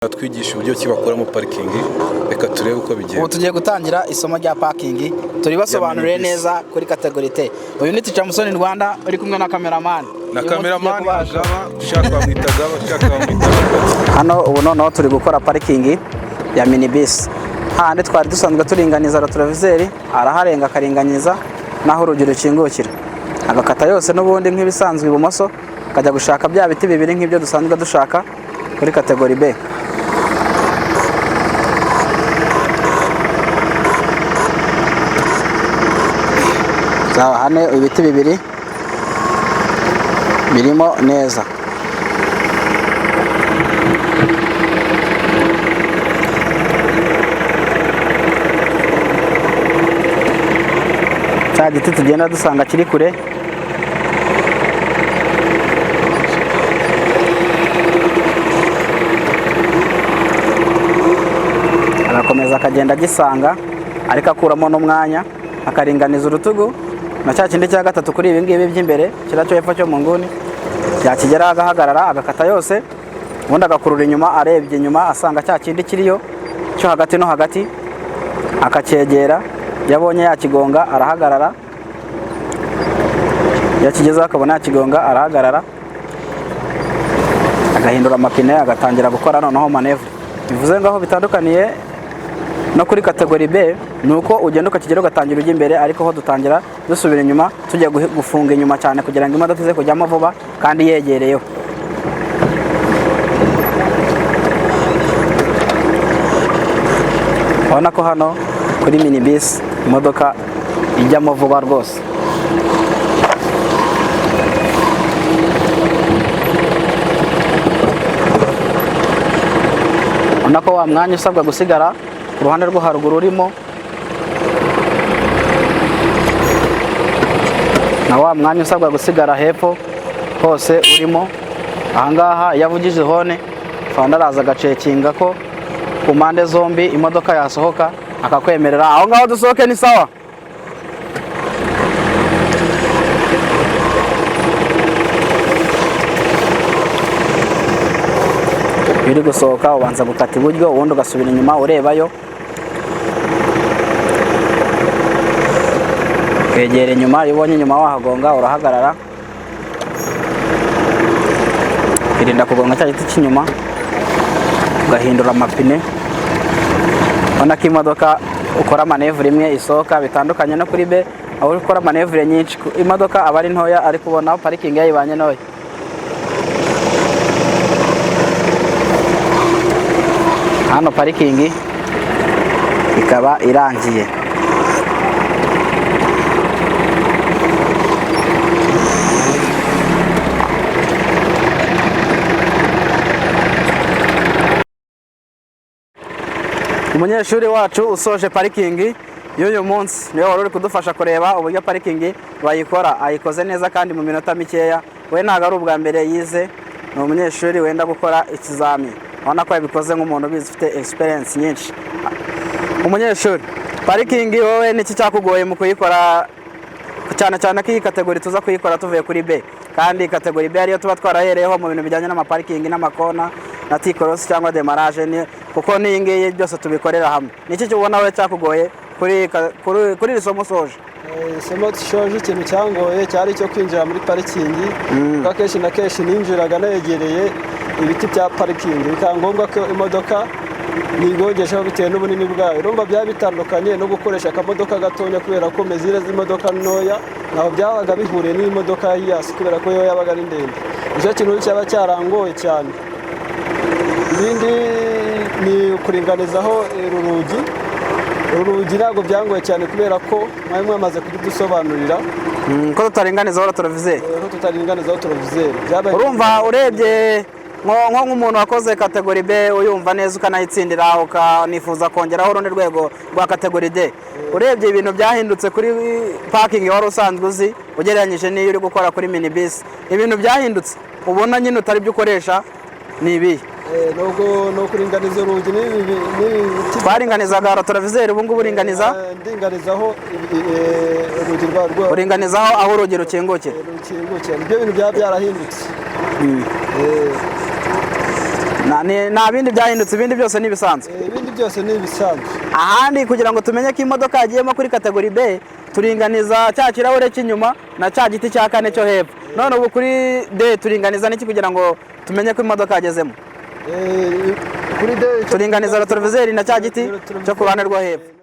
Twigisha uburyo ki bakoramo parking, reka turebe uko bigenda. Ubu tugiye gutangira isomo rya parking, turi basobanurire neza kuri category T. Uyu ni Teacher Musoni Rwanda uri kumwe na cameraman. Na cameraman ushaka bamwitaga. Hano ubu noneho turi gukora parking ya minibus. Hande twari dusanzwe turinganiza retroviseur, araharenga akaringaniza naho urugero rukingukira. Agakata yose n'ubundi nk'ibisanzwe ibumoso, akajya gushaka bya biti bibiri nk'ibyo dusanzwe dushaka kuri category B. Hane ibiti bibiri birimo neza. Cya giti tugenda dusanga kiri kure arakomeza akagenda gisanga ariko akuramo n'umwanya akaringaniza urutugu na cya kindi cya gatatu kuri ibi ngibi by'imbere kiracyo hepfo cyo mu nguni yakigera agahagarara agakata yose ubundi agakurura inyuma arebye inyuma asanga cya kindi kiriyo cyo hagati no hagati akacyegera yabonye yakigonga arahagarara yakigezeho akabona yakigonga arahagarara agahindura amapine agatangira gukora noneho manevre. Bivuze ngaho bitandukaniye no kuri category B nuko ugenda ukakigera ugatangira ujya imbere, ariko ho dutangira dusubira inyuma tujya gufunga inyuma cyane kugira ngo imodoka ize kujyamo vuba kandi yegereyeho. Urabona ko hano kuri minibus imodoka ijyamo vuba rwose. Urabona ko wa mwanya usabwa gusigara ku ruhande rwo haruguru urimo na wa mwanya usabwa gusigara hepfo hose urimo. Ahangaha yavugije hone fanda araza agacekinga ko ku mpande zombi imodoka yasohoka akakwemerera aho ngaho dusohoke ni sawa. Biri gusohoka ubanza gukata iburyo ubundi ugasubira inyuma urebayo, kwegera inyuma. Iyo ubonye inyuma wahagonga urahagarara irinda kugonga cya giti cy'inyuma ugahindura amapine. Ubona ko imodoka ukora manevre imwe isohoka bitandukanye no kuri B aho ukora manevre nyinshi. Imodoka aba ari ntoya ariko ubona parking yayibanye ntoya. Hano parking ikaba irangiye. Umunyeshuri wacu usoje parking y'uyu munsi niwe wari uri kudufasha kureba uburyo parking bayikora. Ayikoze neza kandi mu minota mikeya. We ntago ari ubwa mbere yize, ni umunyeshuri wenda gukora ikizami. Urabona ko yabikoze nk'umuntu ubizi ufite experience nyinshi. Umunyeshuri, parking wowe niki cyakugoye mu kuyikora, cyane cyane ko iyi category tuza kuyikora tuvuye kuri B, kandi category B ariyo tuba twarahereyeho mu bintu bijyanye n'amaparking n'amakona na T-cross cyangwa demarrage, kuko n'iyi ngiyi byose tubikorera hamwe. Niki cyubona we cyakugoye kuri isomo soje? Isomo soje ikintu cyangoye cyari cyo kwinjira muri parikingi, kuko kenshi na kenshi ninjiraga negereye ibiti bya parikingi, bikaba ngombwa ko imodoka nigogeshaho bitewe n'ubunini bwayo. Urumva byaba bitandukanye no gukoresha akamodoka gatonya, kubera ko mezire z'imodoka ntoya naho byabaga bihuriye n'imodoka yasi, kubera ko yo yabaga ari ndende. Icyo kintu cyaba cyarangoye cyane. Ibindi ni kuringanizaho urugi ntabwo byangoye cyane, kubera ko mwari mwamaze kudusobanurira ko tutaringanizaho retroviseur. Urumva urebye nk'umuntu wakoze category B uyumva neza ukanayitsindira ukanifuza kongeraho urundi rwego rwa category D, urebye ibintu byahindutse kuri parking wari usanzwe uzi ugereranyije n'iyo uri gukora kuri minibus, ibintu byahindutse ubona nyine utari byo ukoresha ni ibi. No kuringaniza urugi twaringanizaga retroviseur, ubu ngubu uringaniza ndinganizaho urugi rwa uringanizaho aho urugi rukingukira. Ibyo bintu byaba byarahindutse. nta bindi byahindutse, ibindi byose ni ibisanzwe. Ibindi byose ni ibisanzwe. Ahandi kugira ngo tumenye ko imodoka yagiyemo kuri kategori B, turinganiza cya kirahure cy'inyuma na cya giti cya kane cyo hepfo. None ubu kuri D turinganiza n'iki kugira ngo tumenye ko imodoka yagezemo? Kuri D turinganiza rotorovizeri na cya giti cyo ku ruhande rwo hepfo.